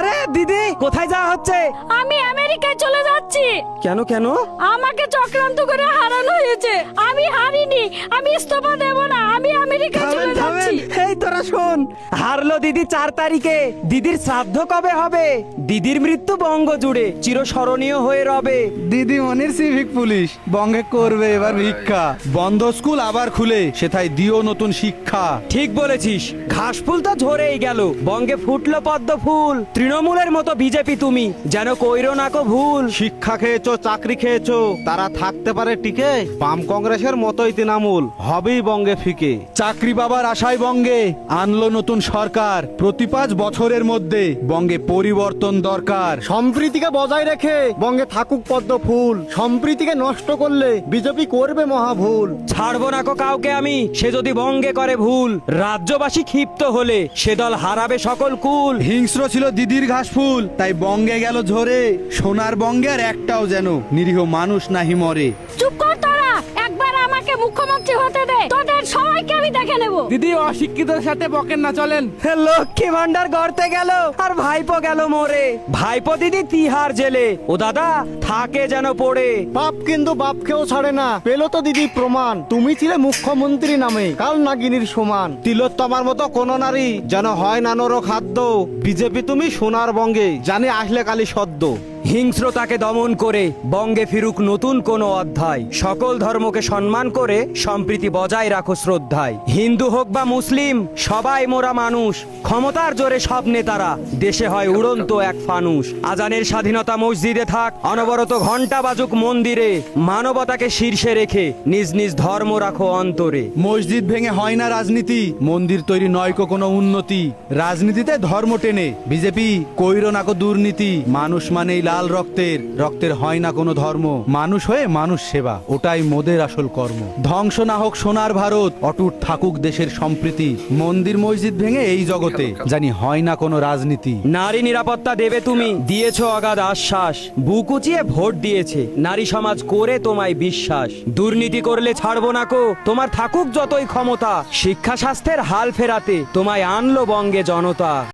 আরে দিদি, কোথায় যাওয়া হচ্ছে? আমি আমেরিকায় চলে যাচ্ছি। কেন কেন? আমাকে চক্রান্ত করে হারানো হয়েছে। আমি হারিনি, আমি ইস্তফা দেব না, আমি আমেরিকায় চলে যাচ্ছি। এই তোরা শোন, হারলো দিদি 4 তারিখে। দিদির শ্রাদ্ধ কবে হবে? দিদির মৃত্যু বঙ্গ জুড়ে চিরস্মরণীয় হয়ে রবে। দিদিমণির সিভিক পুলিশ বঙ্গে করবে এবার ভিক্ষা। বন্ধ স্কুল আবার খুলে, সেথায় দিও নতুন শিক্ষা। ঠিক বলেছিস, ঘাস ফুল তো ঝরেই গেল, বঙ্গে ফুটলো পদ্ম ফুল। তৃণমূলের মতো বিজেপি তুমি যেন কইরো না কো ভুল। শিক্ষা খেয়েছো, চাকরি খেয়েছো, তারা থাকতে পারে টিকে? বাম কংগ্রেসের মতোই তৃণমূল হবেই বঙ্গে ফিকে। চাকরি পাবার আশায় বঙ্গে আনলো নতুন সরকার। প্রতি 5 বছরের মধ্যে বঙ্গে পরিবর্তন দরকার। সম্প্রীতিকে বজায় রেখে বঙ্গে থাকুক পদ্ম ফুল। সম্প্রীতিকে নষ্ট করলে বিজেপি করবে মহাভুল। ছাড়বো না কো কাউকে আমি, সে যদি বঙ্গে করে ভুল। রাজ্যবাসী ক্ষিপ্ত হলে সে দল হারাবে সকল কুল। হিংস্র ছিল দিদির ঘাস ফুল, তাই বঙ্গে গেল ঝরে। সোনার বঙ্গে আর একটাও যেন নিরীহ মানুষ নাহি মরে। চুপ কর তোরা, একবার আমাকে মুখ্যমন্ত্রী হতে দে, তোদের সবাইকে আমি দেখে নেব। দিদি অশিক্ষিতের সাথে বকেন না, চলেন। লক্ষ্মী ভান্ডার গড়তে গেল আর ভাইপো গেল মরে। ভাইপো দিদি তিহার জেলে, ও দাদা থাকে যেন পড়ে। বাপ কিন্তু বাপকেও ছাড়ে না, পেলো তো দিদি প্রমাণ। তুমি ছিলে মুখ্যমন্ত্রী নামে কাল নাগিনীর সমান। তিলোত্তমার মতো কোন নারী যেন হয় নানোরও খাদ্য। বিজেপি তুমি সোনার বঙ্গে, জানে আসলে কালি সদ্য। হিংস্রতাকে দমন করে বঙ্গে ফিরুক নতুন কোন অধ্যায়। সকল ধর্মকে সম্মান করে সম্প্রীতি বজায় রাখো শ্রদ্ধায়। হিন্দু হোক বা মুসলিম, সবাই মোরা মানুষ। ক্ষমতার জোরে সব নেতারা দেশে হয় উড়ন্ত এক ফানুস। আজানের স্বাধীনতা মসজিদে থাক, অনবরত ঘন্টা বাজুক মন্দিরে। মানবতাকে শীর্ষে রেখে নিজ নিজ ধর্ম রাখো অন্তরে। মসজিদ ভেঙে হয় না রাজনীতি, মন্দির তৈরি নয় কো কোনো উন্নতি। রাজনীতিতে ধর্ম টেনে বিজেপি কইরো না কো দুর্নীতি। মানুষ মানেই লাল রক্তের, রক্তের হয় না কোনো ধর্ম। মানুষ হয়ে মানুষ সেবা, ওটাই মোদের আসল কর্ম। ধ্বংস না হোক সোনার ভারত, অটুট থাকুক দেশের সম্প্রীতি। মন্দির মসজিদ ভেঙে এই জগতে জানি হয় না কোনো রাজনীতি। নারী নিরাপত্তা দেবে তুমি, দিয়েছো অগাধ আশ্বাস। বুক উঁচিয়ে ভোট দিয়েছে নারী সমাজ করে তোমায় বিশ্বাস। দুর্নীতি করলে ছাড়বো না কো, তোমার থাকুক যতই ক্ষমতা। শিক্ষা স্বাস্থ্যের হাল ফেরাতে তোমায় আনলো বঙ্গে জনতা।